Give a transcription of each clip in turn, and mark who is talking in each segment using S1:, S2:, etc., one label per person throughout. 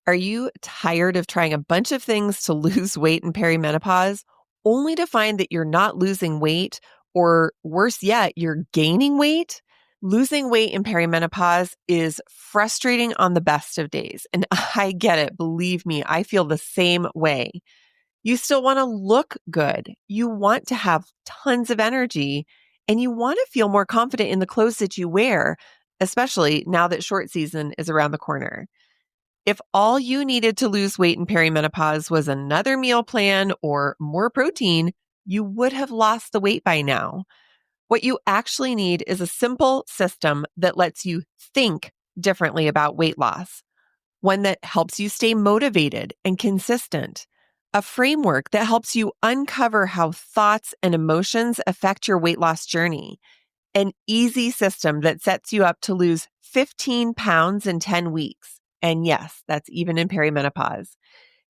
S1: Are you tired of trying a bunch of things to lose weight in perimenopause, only to find that you're not losing weight, or worse yet, you're gaining weight? Losing weight in perimenopause is frustrating on the best of days. And I get it. Believe me, I feel the same way. You still want to look good. You want to have tons of energy, and you want to feel more confident in the clothes that you wear, especially now that short season is around the corner. If all you needed to lose weight in perimenopause was another meal plan or more protein, you would have lost the weight by now. What you actually need is a simple system that lets you think differently about weight loss, one that helps you stay motivated and consistent, a framework that helps you uncover how thoughts and emotions affect your weight loss journey, an easy system that sets you up to lose 15 pounds in 10 weeks. And yes, that's even in perimenopause.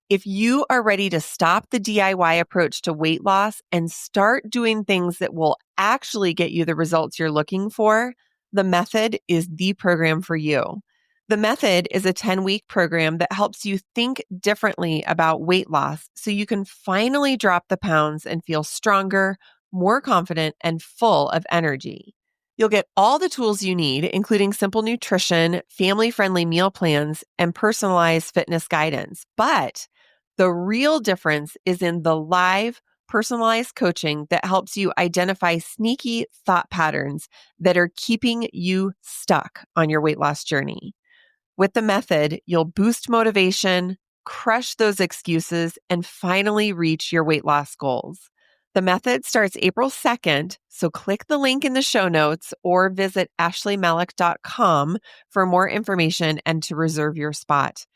S1: If you are ready to stop the DIY approach to weight loss and start doing things that will actually get you the results you're looking for, the Method is the program for you. The Method is a 10-week program that helps you think differently about weight loss so you can finally drop the pounds and feel stronger, more confident, and full of energy. You'll get all the tools you need, including simple nutrition, family-friendly meal plans, and personalized fitness guidance. But the real difference is in the live, personalized coaching that helps you identify sneaky thought patterns that are keeping you stuck on your weight loss journey. With the Method, you'll boost motivation, crush those excuses, and finally reach your weight loss goals. The Method starts April 2nd, so click the link in the show notes or visit ashleymalek.com for more information and to reserve your spot.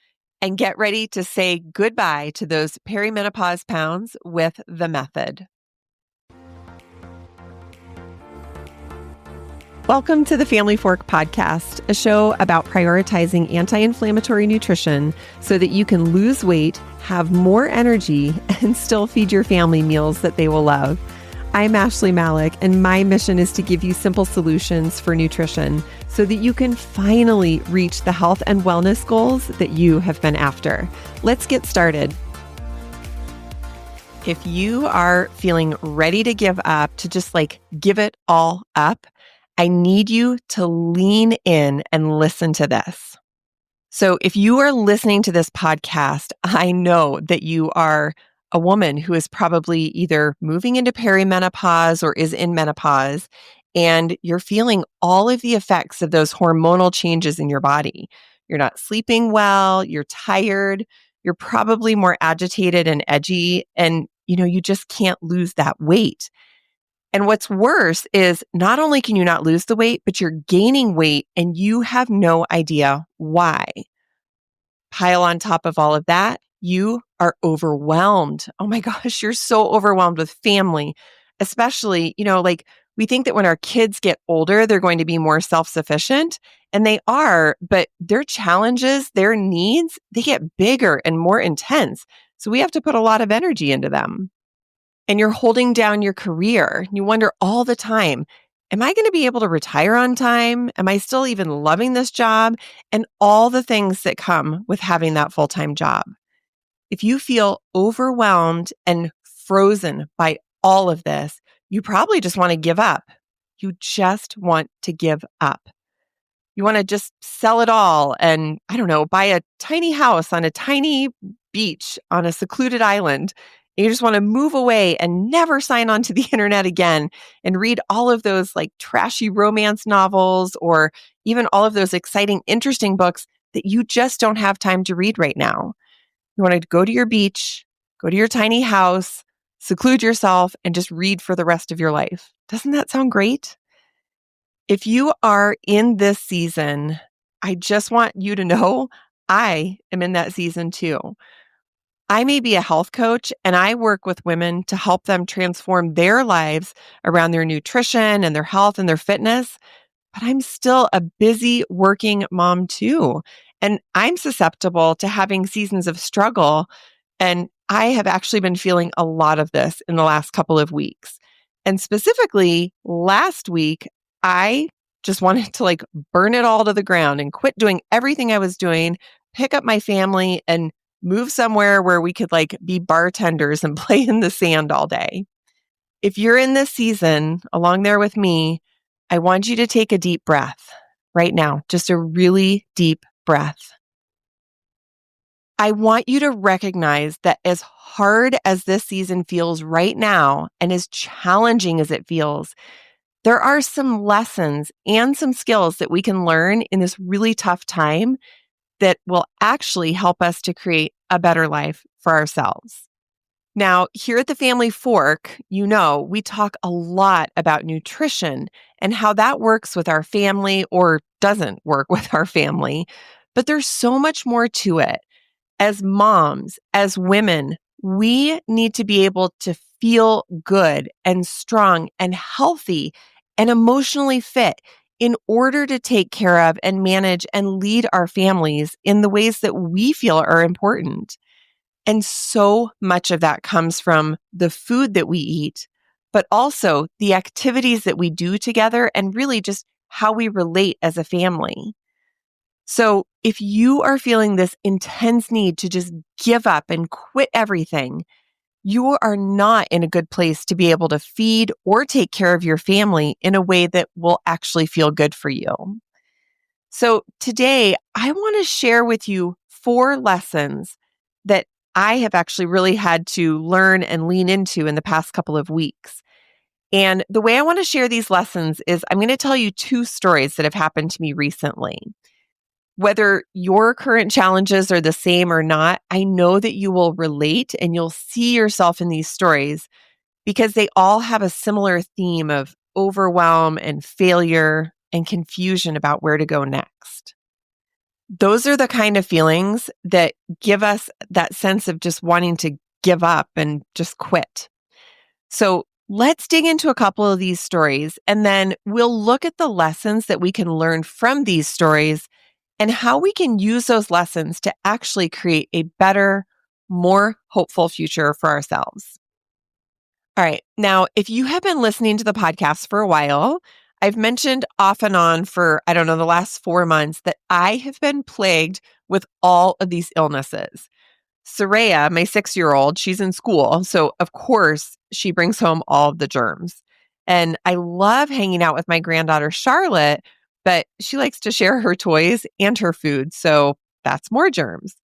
S1: And get ready to say goodbye to those perimenopause pounds with the Method. Welcome to the Family Fork Podcast, a show about prioritizing anti-inflammatory nutrition so that you can lose weight, have more energy, and still feed your family meals that they will love. I'm Ashley Malek, and my mission is to give you simple solutions for nutrition so that you can finally reach the health and wellness goals that you have been after. Let's get started. If you are feeling ready to give up, to just give it all up, I need you to lean in and listen to this. So if you are listening to this podcast, I know that you are a woman who is probably either moving into perimenopause or is in menopause, and you're feeling all of the effects of those hormonal changes in your body. You're not sleeping well, you're tired, you're probably more agitated and edgy, and you just can't lose that weight. And what's worse is not only can you not lose the weight, but you're gaining weight and you have no idea why. Pile on top of all of that, you are overwhelmed. Oh my gosh, you're so overwhelmed with family, especially, we think that when our kids get older, they're going to be more self-sufficient, and they are, but their challenges, their needs, they get bigger and more intense. So we have to put a lot of energy into them. And you're holding down your career. You wonder all the time, am I going to be able to retire on time? Am I still even loving this job? And all the things that come with having that full-time job. If you feel overwhelmed and frozen by all of this, you probably just want to give up. You just want to give up. You want to just sell it all and, buy a tiny house on a tiny beach on a secluded island. You just want to move away and never sign on to the internet again and read all of those trashy romance novels or even all of those exciting, interesting books that you just don't have time to read right now. You want to go to your beach, go to your tiny house, seclude yourself, and just read for the rest of your life. Doesn't that sound great? If you are in this season, I just want you to know I am in that season too. I may be a health coach and I work with women to help them transform their lives around their nutrition and their health and their fitness, but I'm still a busy working mom too. And I'm susceptible to having seasons of struggle. And I have actually been feeling a lot of this in the last couple of weeks. And specifically last week, I just wanted to burn it all to the ground and quit doing everything I was doing, pick up my family and move somewhere where we could like be bartenders and play in the sand all day. If you're in this season along there with me, I want you to take a deep breath right now, just a really deep breath. I want you to recognize that as hard as this season feels right now and as challenging as it feels, there are some lessons and some skills that we can learn in this really tough time that will actually help us to create a better life for ourselves. Now, here at the Family Fork, we talk a lot about nutrition and how that works with our family or doesn't work with our family. But there's so much more to it. As moms, as women, we need to be able to feel good and strong and healthy and emotionally fit in order to take care of and manage and lead our families in the ways that we feel are important. And so much of that comes from the food that we eat, but also the activities that we do together and really just how we relate as a family. So if you are feeling this intense need to just give up and quit everything, you are not in a good place to be able to feed or take care of your family in a way that will actually feel good for you. So today, I want to share with you 4 lessons that I have actually really had to learn and lean into in the past couple of weeks. And the way I want to share these lessons is I'm going to tell you 2 stories that have happened to me recently. Whether your current challenges are the same or not, I know that you will relate and you'll see yourself in these stories because they all have a similar theme of overwhelm and failure and confusion about where to go next. Those are the kind of feelings that give us that sense of just wanting to give up and just quit. So let's dig into a couple of these stories and then we'll look at the lessons that we can learn from these stories and how we can use those lessons to actually create a better, more hopeful future for ourselves. All right. Now, if you have been listening to the podcast for a while, I've mentioned off and on for, I don't know, the last 4 months that I have been plagued with all of these illnesses. Soraya, my 6-year-old, she's in school. So, of course, she brings home all of the germs. And I love hanging out with my granddaughter, Charlotte, but she likes to share her toys and her food. So, that's more germs.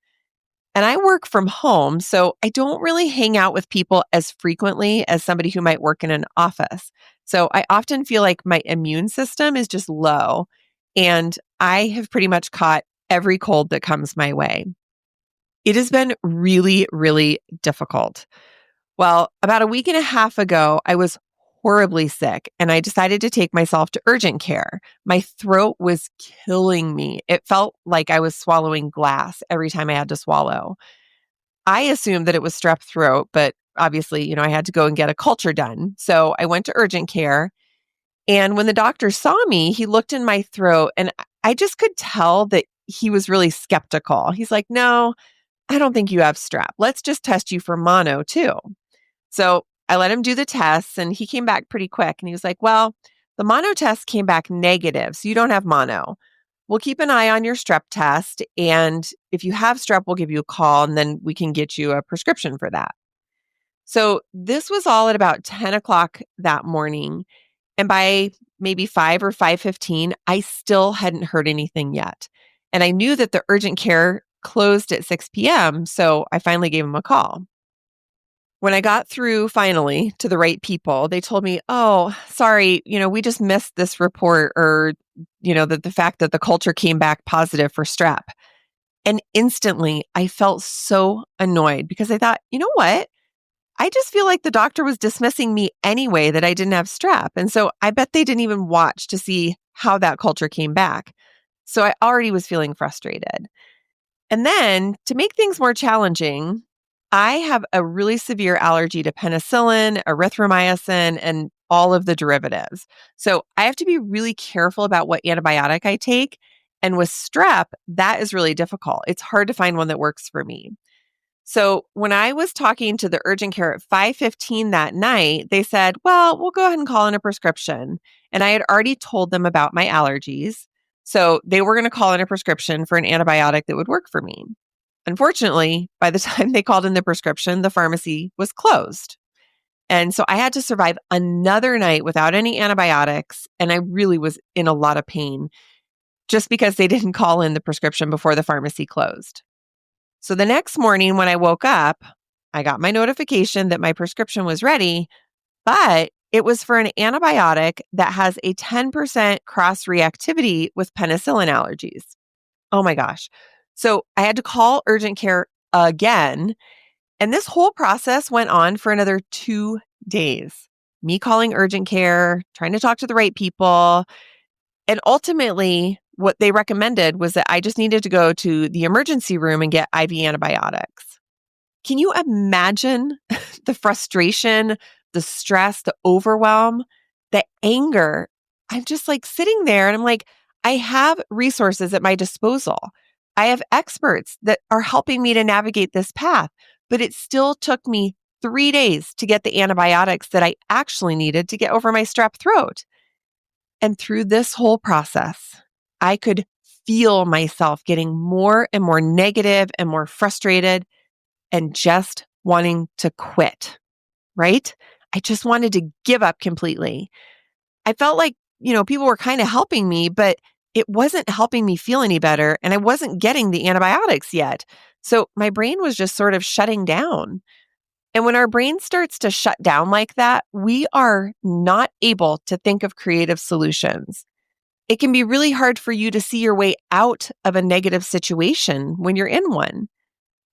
S1: And I work from home, so I don't really hang out with people as frequently as somebody who might work in an office. So I often feel like my immune system is just low, and I have pretty much caught every cold that comes my way. It has been really, really difficult. Well, about a week and a half ago, I was horribly sick and I decided to take myself to urgent care. My throat was killing me. It felt like I was swallowing glass every time I had to swallow. I assumed that it was strep throat, but obviously, I had to go and get a culture done. So I went to urgent care. And when the doctor saw me, he looked in my throat and I just could tell that he was really skeptical. He's like, "No, I don't think you have strep. Let's just test you for mono too." So I let him do the tests and he came back pretty quick. And he was like, "Well, the mono test came back negative. So you don't have mono. We'll keep an eye on your strep test. And if you have strep, we'll give you a call and then we can get you a prescription for that." So this was all at about 10 o'clock that morning. And by maybe 5 or 5:15, I still hadn't heard anything yet. And I knew that the urgent care closed at 6 p.m. So I finally gave him a call. When I got through finally to the right people, they told me, "Oh, sorry, we just missed this report or, that the fact that the culture came back positive for strep." And instantly I felt so annoyed because I thought, you know what? I just feel like the doctor was dismissing me anyway that I didn't have strep. And so I bet they didn't even watch to see how that culture came back. So I already was feeling frustrated. And then to make things more challenging, I have a really severe allergy to penicillin, erythromycin, and all of the derivatives. So I have to be really careful about what antibiotic I take. And with strep, that is really difficult. It's hard to find one that works for me. So when I was talking to the urgent care at 5:15 that night, they said, "Well, we'll go ahead and call in a prescription." And I had already told them about my allergies. So they were going to call in a prescription for an antibiotic that would work for me. Unfortunately, by the time they called in the prescription, the pharmacy was closed. And so I had to survive another night without any antibiotics. And I really was in a lot of pain just because they didn't call in the prescription before the pharmacy closed. So the next morning when I woke up, I got my notification that my prescription was ready, but it was for an antibiotic that has a 10% cross reactivity with penicillin allergies. Oh my gosh. So I had to call urgent care again. And this whole process went on for another 2 days. Me calling urgent care, trying to talk to the right people. And ultimately, what they recommended was that I just needed to go to the emergency room and get IV antibiotics. Can you imagine the frustration, the stress, the overwhelm, the anger? I'm just like sitting there and I'm like, I have resources at my disposal. I have experts that are helping me to navigate this path, but it still took me 3 days to get the antibiotics that I actually needed to get over my strep throat. And through this whole process, I could feel myself getting more and more negative and more frustrated and just wanting to quit, right? I just wanted to give up completely. I felt like, people were kind of helping me, but it wasn't helping me feel any better. And I wasn't getting the antibiotics yet. So my brain was just sort of shutting down. And when our brain starts to shut down like that, we are not able to think of creative solutions. It can be really hard for you to see your way out of a negative situation when you're in one.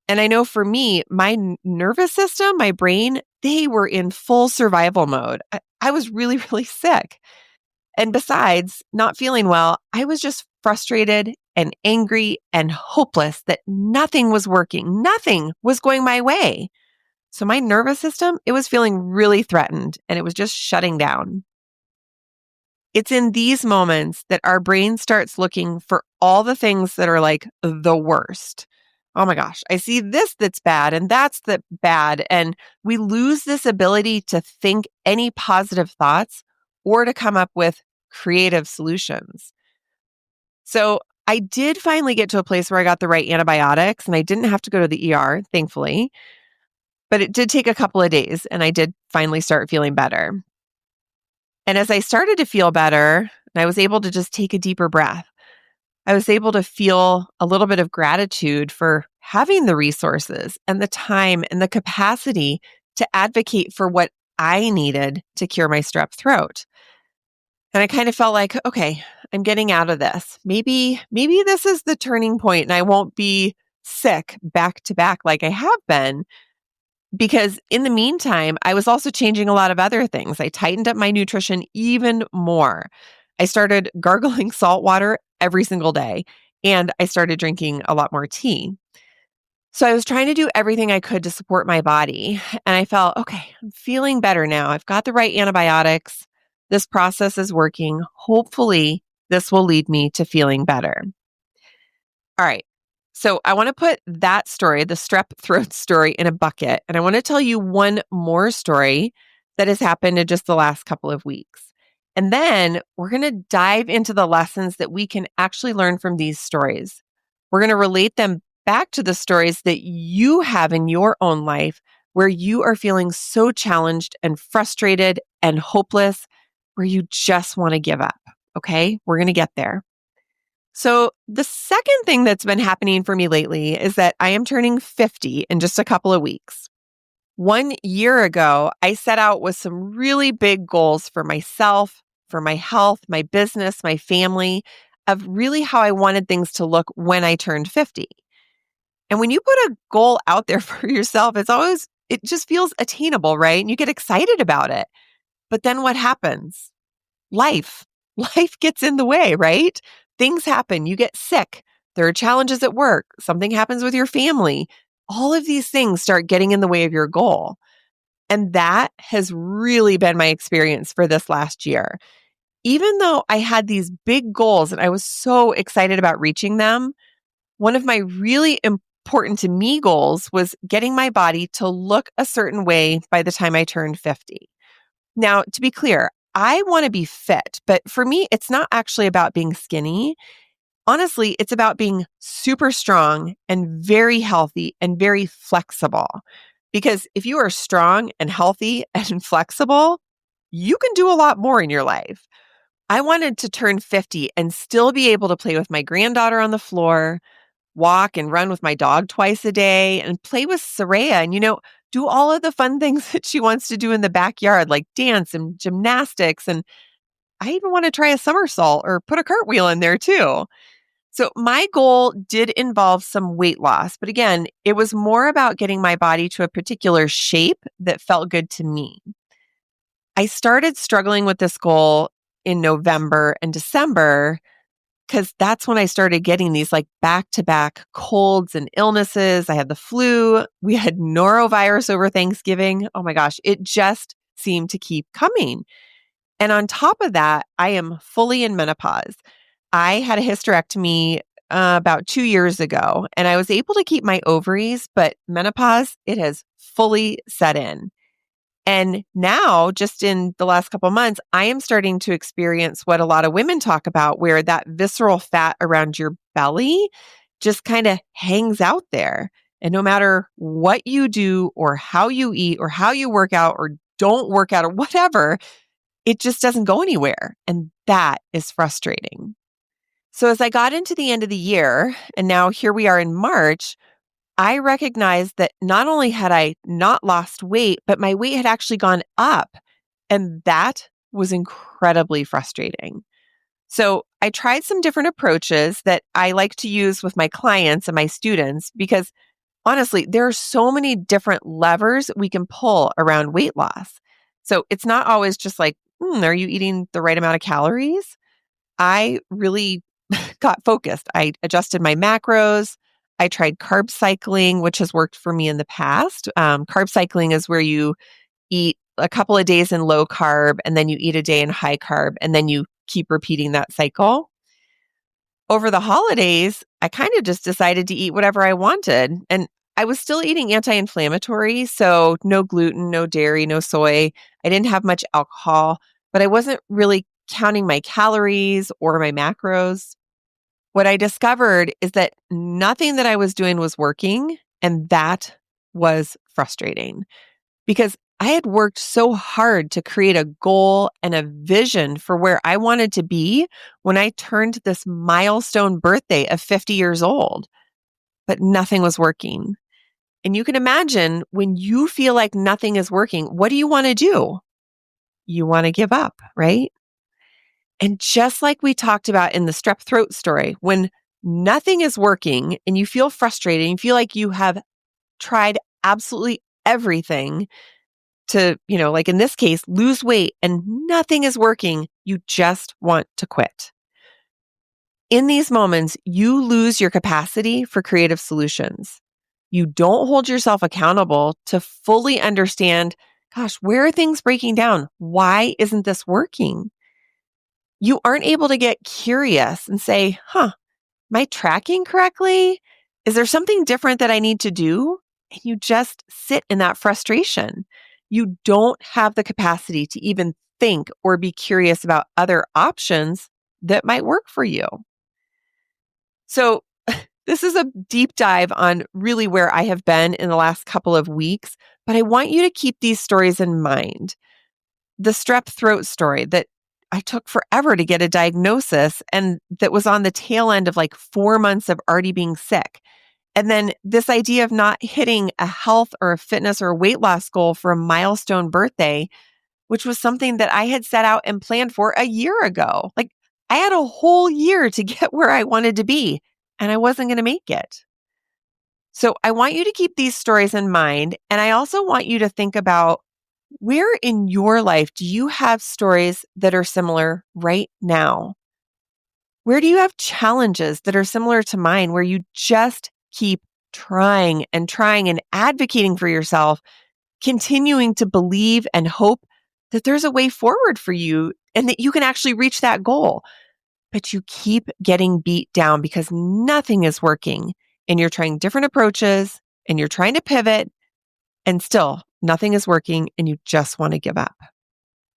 S1: And I know for me, my nervous system, my brain, they were in full survival mode. I was really, really sick. And besides not feeling well, I was just frustrated and angry and hopeless that nothing was working. Nothing was going my way. So my nervous system, it was feeling really threatened and it was just shutting down. It's in these moments that our brain starts looking for all the things that are like the worst. Oh my gosh, I see this that's bad and that's the bad. And we lose this ability to think any positive thoughts or to come up with creative solutions. So I did finally get to a place where I got the right antibiotics and I didn't have to go to the ER, thankfully. But it did take a couple of days and I did finally start feeling better. And as I started to feel better, and I was able to just take a deeper breath, I was able to feel a little bit of gratitude for having the resources and the time and the capacity to advocate for what I needed to cure my strep throat. And I kind of felt like, okay, I'm getting out of this. Maybe this is the turning point and I won't be sick back to back like I have been. Because in the meantime, I was also changing a lot of other things. I tightened up my nutrition even more. I started gargling salt water every single day, and I started drinking a lot more tea. So I was trying to do everything I could to support my body. And I felt, okay, I'm feeling better now. I've got the right antibiotics. This process is working. Hopefully, this will lead me to feeling better. All right. So I want to put that story, the strep throat story, in a bucket. And I want to tell you one more story that has happened in just the last couple of weeks. And then we're going to dive into the lessons that we can actually learn from these stories. We're going to relate them back to the stories that you have in your own life where you are feeling so challenged and frustrated and hopeless, where you just want to give up. Okay. We're going to get there. So the second thing that's been happening for me lately is that I am turning 50 in just a couple of weeks. 1 year ago, I set out with some really big goals for myself, for my health, my business, my family, of really how I wanted things to look when I turned 50. And when you put a goal out there for yourself, it just feels attainable, right? And you get excited about it. But then what happens? Life. Life gets in the way, right? Things happen. You get sick. There are challenges at work. Something happens with your family. All of these things start getting in the way of your goal. And that has really been my experience for this last year. Even though I had these big goals and I was so excited about reaching them, one of my really important to me goals was getting my body to look a certain way by the time I turned 50. Now, to be clear, I want to be fit, but for me, it's not actually about being skinny. Honestly, it's about being super strong and very healthy and very flexible. Because if you are strong and healthy and flexible, you can do a lot more in your life. I wanted to turn 50 and still be able to play with my granddaughter on the floor, walk and run with my dog twice a day, and play with Soraya and, do all of the fun things that she wants to do in the backyard, like dance and gymnastics. And I even want to try a somersault or put a cartwheel in there too. So my goal did involve some weight loss, but again, it was more about getting my body to a particular shape that felt good to me. I started struggling with this goal in November and December because that's when I started getting these like back to back colds and illnesses. I had the flu. We had norovirus over Thanksgiving. Oh my gosh, it just seemed to keep coming. And on top of that, I am fully in menopause. I had a hysterectomy about 2 years ago, and I was able to keep my ovaries, but menopause, it has fully set in. And now, just in the last couple months, I am starting to experience what a lot of women talk about, where that visceral fat around your belly just kind of hangs out there. And no matter what you do, or how you eat, or how you work out, or don't work out, or whatever, it just doesn't go anywhere. And that is frustrating. So as I got into the end of the year, and now here we are in March, I recognized that not only had I not lost weight, but my weight had actually gone up. And that was incredibly frustrating. So I tried some different approaches that I like to use with my clients and my students because honestly, there are so many different levers we can pull around weight loss. So it's not always just like, are you eating the right amount of calories? I really got focused. I adjusted my macros. I tried carb cycling, which has worked for me in the past. Carb cycling is where you eat a couple of days in low carb and then you eat a day in high carb and then you keep repeating that cycle. Over the holidays, I kind of just decided to eat whatever I wanted. And I was still eating anti-inflammatory, so no gluten, no dairy, no soy. I didn't have much alcohol, but I wasn't really counting my calories or my macros. What I discovered is that nothing that I was doing was working, and that was frustrating because I had worked so hard to create a goal and a vision for where I wanted to be when I turned this milestone birthday of 50 years old, but nothing was working. And you can imagine when you feel like nothing is working, what do you want to do? You want to give up, right? And just like we talked about in the strep throat story, when nothing is working and you feel frustrated, you feel like you have tried absolutely everything to, like in this case, lose weight and nothing is working, you just want to quit. In these moments, you lose your capacity for creative solutions. You don't hold yourself accountable to fully understand, gosh, where are things breaking down? Why isn't this working? You aren't able to get curious and say, am I tracking correctly? Is there something different that I need to do? And you just sit in that frustration. You don't have the capacity to even think or be curious about other options that might work for you. So, this is a deep dive on really where I have been in the last couple of weeks, but I want you to keep these stories in mind. The strep throat story that I took forever to get a diagnosis and that was on the tail end of like 4 months of already being sick. And then this idea of not hitting a health or a fitness or a weight loss goal for a milestone birthday, which was something that I had set out and planned for a year ago. Like I had a whole year to get where I wanted to be and I wasn't going to make it. So I want you to keep these stories in mind. And I also want you to think about where in your life do you have stories that are similar right now? Where do you have challenges that are similar to mine where you just keep trying and advocating for yourself, continuing to believe and hope that there's a way forward for you and that you can actually reach that goal? But you keep getting beat down because nothing is working and you're trying different approaches and you're trying to pivot and still nothing is working and you just want to give up.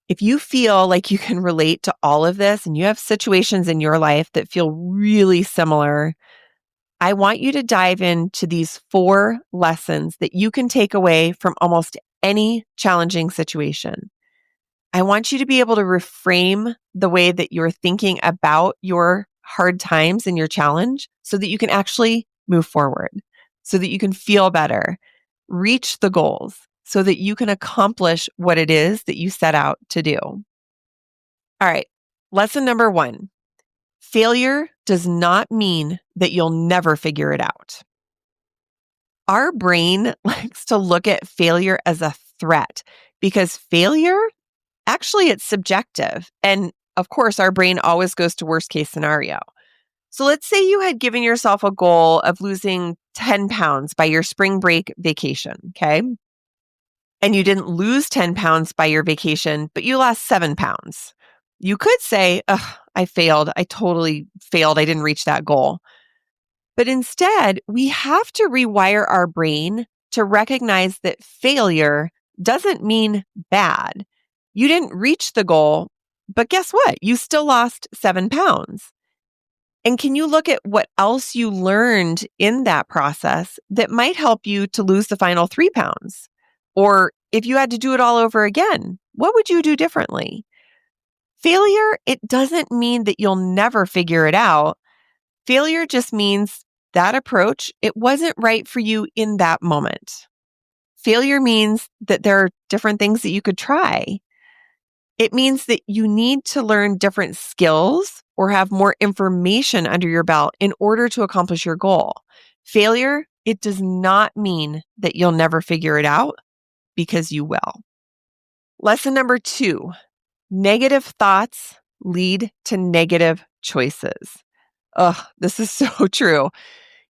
S1: If you feel like you can relate to all of this and you have situations in your life that feel really similar, I want you to dive into these 4 lessons that you can take away from almost any challenging situation. I want you to be able to reframe the way that you're thinking about your hard times and your challenge so that you can actually move forward, so that you can feel better, reach the goals, so that you can accomplish what it is that you set out to do. All right. Lesson number 1. Failure does not mean that you'll never figure it out. Our brain likes to look at failure as a threat because failure, actually, it's subjective. And of course, our brain always goes to worst case scenario. So let's say you had given yourself a goal of losing 10 pounds by your spring break vacation, okay? And you didn't lose 10 pounds by your vacation, but you lost 7 pounds. You could say, ugh, I failed. I totally failed. I didn't reach that goal. But instead, we have to rewire our brain to recognize that failure doesn't mean bad. You didn't reach the goal, but guess what? You still lost 7 pounds. And can you look at what else you learned in that process that might help you to lose the final 3 pounds? Or if you had to do it all over again, what would you do differently? Failure, it doesn't mean that you'll never figure it out. Failure just means that approach, it wasn't right for you in that moment. Failure means that there are different things that you could try. It means that you need to learn different skills or have more information under your belt in order to accomplish your goal. Failure, it does not mean that you'll never figure it out, because you will. Lesson number 2, negative thoughts lead to negative choices. Ugh, this is so true.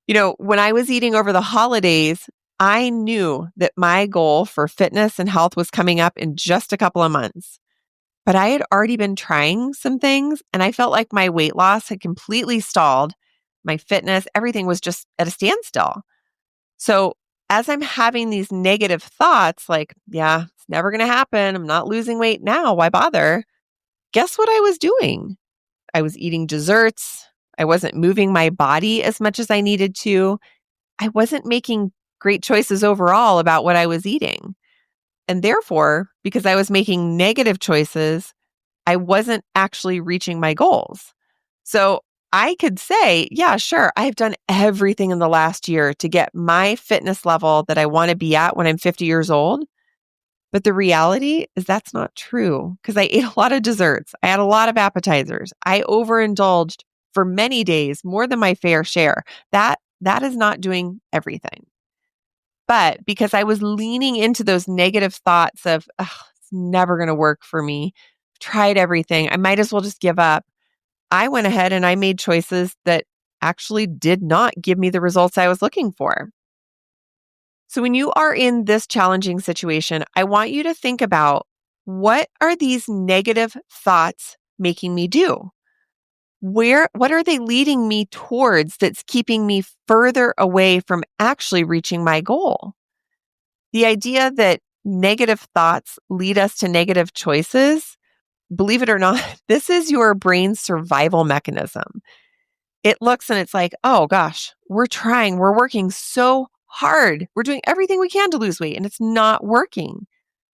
S1: When I was eating over the holidays, I knew that my goal for fitness and health was coming up in just a couple of months. But I had already been trying some things and I felt like my weight loss had completely stalled. My fitness, everything was just at a standstill. So as I'm having these negative thoughts, like, yeah, it's never going to happen. I'm not losing weight now. Why bother? Guess what I was doing? I was eating desserts. I wasn't moving my body as much as I needed to. I wasn't making great choices overall about what I was eating. And therefore, because I was making negative choices, I wasn't actually reaching my goals. So I could say, yeah, sure, I've done everything in the last year to get my fitness level that I want to be at when I'm 50 years old. But the reality is that's not true because I ate a lot of desserts. I had a lot of appetizers. I overindulged for many days, more than my fair share. That is not doing everything. But because I was leaning into those negative thoughts of, "Ugh, it's never going to work for me. Tried everything. I might as well just give up." I went ahead and I made choices that actually did not give me the results I was looking for. So when you are in this challenging situation, I want you to think about, what are these negative thoughts making me do? What are they leading me towards that's keeping me further away from actually reaching my goal? The idea that negative thoughts lead us to negative choices, believe it or not, this is your brain's survival mechanism. It looks and it's like, oh gosh, we're working so hard. We're doing everything we can to lose weight and it's not working.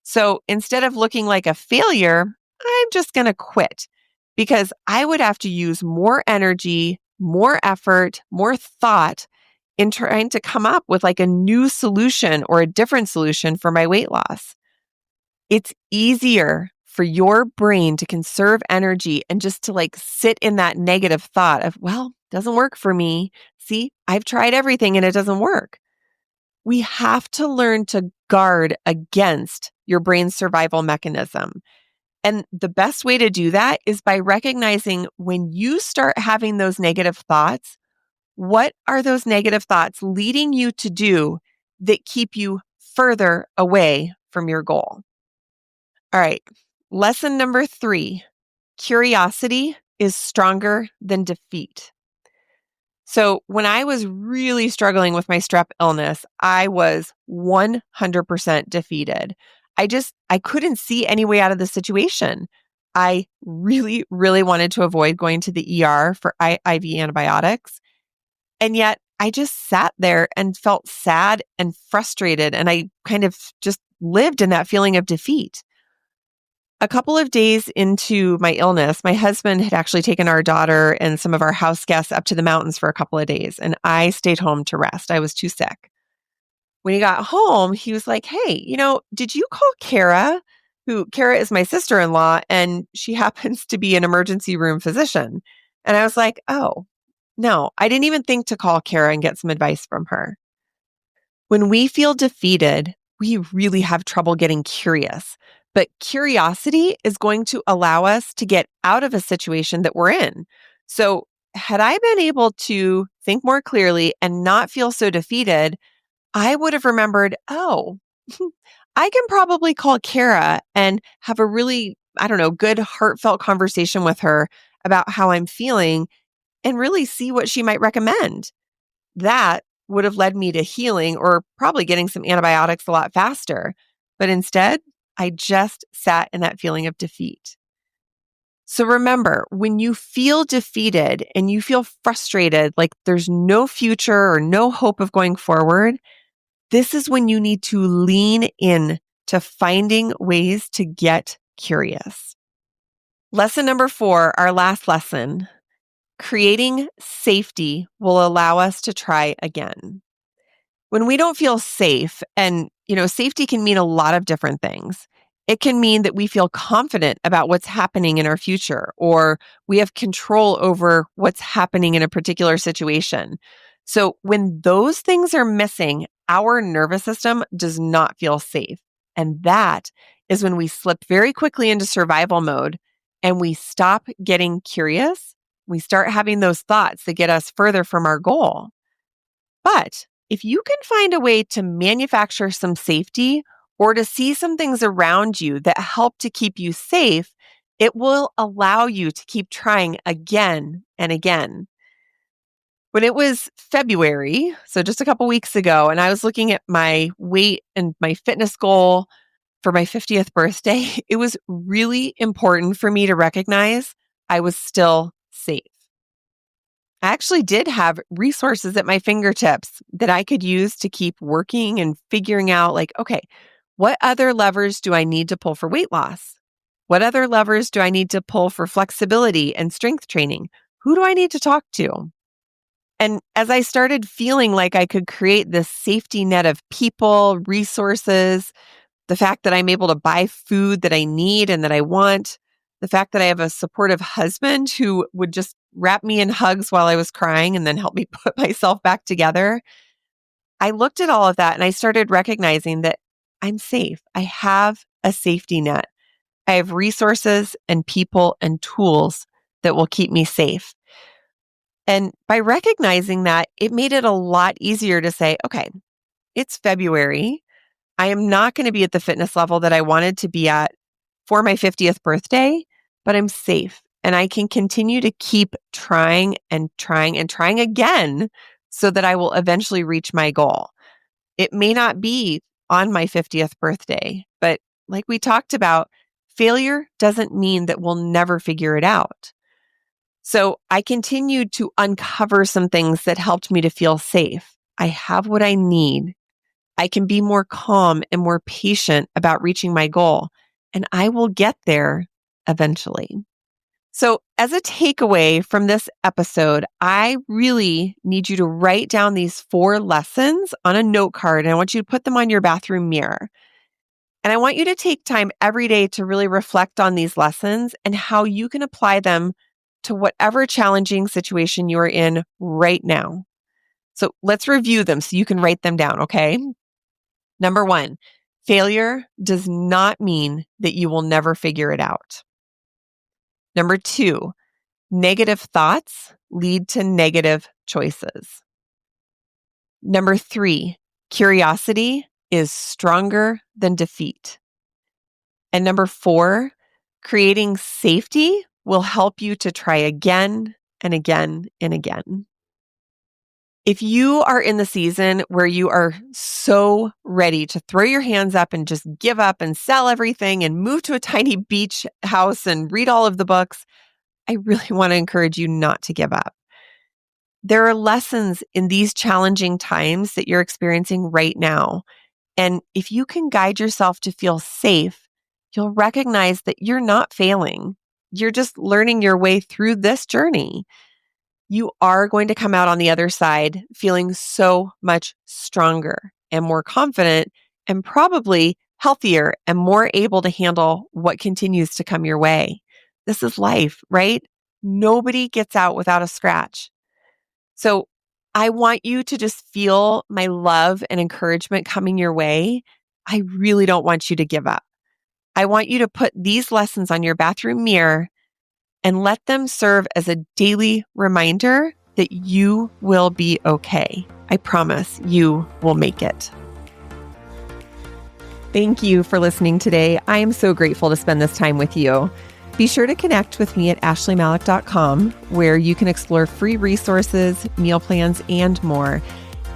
S1: So instead of looking like a failure, I'm just going to quit because I would have to use more energy, more effort, more thought in trying to come up with like a new solution or a different solution for my weight loss. It's easier for your brain to conserve energy and just to like sit in that negative thought of, well, doesn't work for me. See, I've tried everything and it doesn't work. We have to learn to guard against your brain's survival mechanism. And the best way to do that is by recognizing when you start having those negative thoughts, what are those negative thoughts leading you to do that keep you further away from your goal? All right. Lesson number 3, curiosity is stronger than defeat. So when I was really struggling with my strep illness, I was 100% defeated. I couldn't see any way out of the situation. I really, really wanted to avoid going to the ER for IV antibiotics. And yet I just sat there and felt sad and frustrated. And I kind of just lived in that feeling of defeat. A couple of days into my illness, my husband had actually taken our daughter and some of our house guests up to the mountains for a couple of days, and I stayed home to rest. I was too sick. When he got home, he was like, "Hey, did you call Kara?" Kara is my sister-in-law, and she happens to be an emergency room physician. And I was like, "Oh, no, I didn't even think to call Kara and get some advice from her." When we feel defeated, we really have trouble getting curious. But curiosity is going to allow us to get out of a situation that we're in. So, had I been able to think more clearly and not feel so defeated, I would have remembered, oh, I can probably call Kara and have a really, I don't know, good heartfelt conversation with her about how I'm feeling and really see what she might recommend. That would have led me to healing or probably getting some antibiotics a lot faster. But instead, I just sat in that feeling of defeat. So remember, when you feel defeated and you feel frustrated, like there's no future or no hope of going forward, this is when you need to lean in to finding ways to get curious. Lesson number 4, our last lesson. Creating safety will allow us to try again. When we don't feel safe, and safety can mean a lot of different things. It can mean that we feel confident about what's happening in our future, or we have control over what's happening in a particular situation. So when those things are missing, our nervous system does not feel safe. And that is when we slip very quickly into survival mode and we stop getting curious. We start having those thoughts that get us further from our goal. But if you can find a way to manufacture some safety or to see some things around you that help to keep you safe, it will allow you to keep trying again and again. When it was February, so just a couple weeks ago, and I was looking at my weight and my fitness goal for my 50th birthday, it was really important for me to recognize I was still safe. I actually did have resources at my fingertips that I could use to keep working and figuring out, like, okay, what other levers do I need to pull for weight loss? What other levers do I need to pull for flexibility and strength training? Who do I need to talk to? And as I started feeling like I could create this safety net of people, resources, the fact that I'm able to buy food that I need and that I want, the fact that I have a supportive husband who would just wrap me in hugs while I was crying and then help me put myself back together. I looked at all of that and I started recognizing that I'm safe. I have a safety net. I have resources and people and tools that will keep me safe. And by recognizing that, it made it a lot easier to say, okay, it's February. I am not going to be at the fitness level that I wanted to be at for my 50th birthday, but I'm safe and I can continue to keep trying and trying and trying again so that I will eventually reach my goal. It may not be on my 50th birthday, but like we talked about, failure doesn't mean that we'll never figure it out. So I continued to uncover some things that helped me to feel safe. I have what I need. I can be more calm and more patient about reaching my goal, and I will get there eventually. So, as a takeaway from this episode, I really need you to write down these 4 lessons on a note card, and I want you to put them on your bathroom mirror. And I want you to take time every day to really reflect on these lessons and how you can apply them to whatever challenging situation you are in right now. So, let's review them so you can write them down, okay? Number 1, failure does not mean that you will never figure it out. Number 2, negative thoughts lead to negative choices. Number 3, curiosity is stronger than defeat. And number 4, creating safety will help you to try again and again and again. If you are in the season where you are so ready to throw your hands up and just give up and sell everything and move to a tiny beach house and read all of the books, I really want to encourage you not to give up. There are lessons in these challenging times that you're experiencing right now. And if you can guide yourself to feel safe, you'll recognize that you're not failing. You're just learning your way through this journey. You are going to come out on the other side feeling so much stronger and more confident and probably healthier and more able to handle what continues to come your way. This is life, right? Nobody gets out without a scratch. So I want you to just feel my love and encouragement coming your way. I really don't want you to give up. I want you to put these lessons on your bathroom mirror and let them serve as a daily reminder that you will be okay. I promise you will make it. Thank you for listening today. I am so grateful to spend this time with you. Be sure to connect with me at ashleymalik.com, where you can explore free resources, meal plans, and more.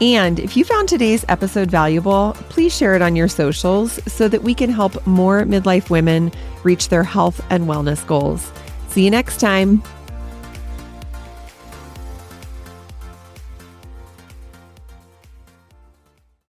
S1: And if you found today's episode valuable, please share it on your socials so that we can help more midlife women reach their health and wellness goals. See you next time.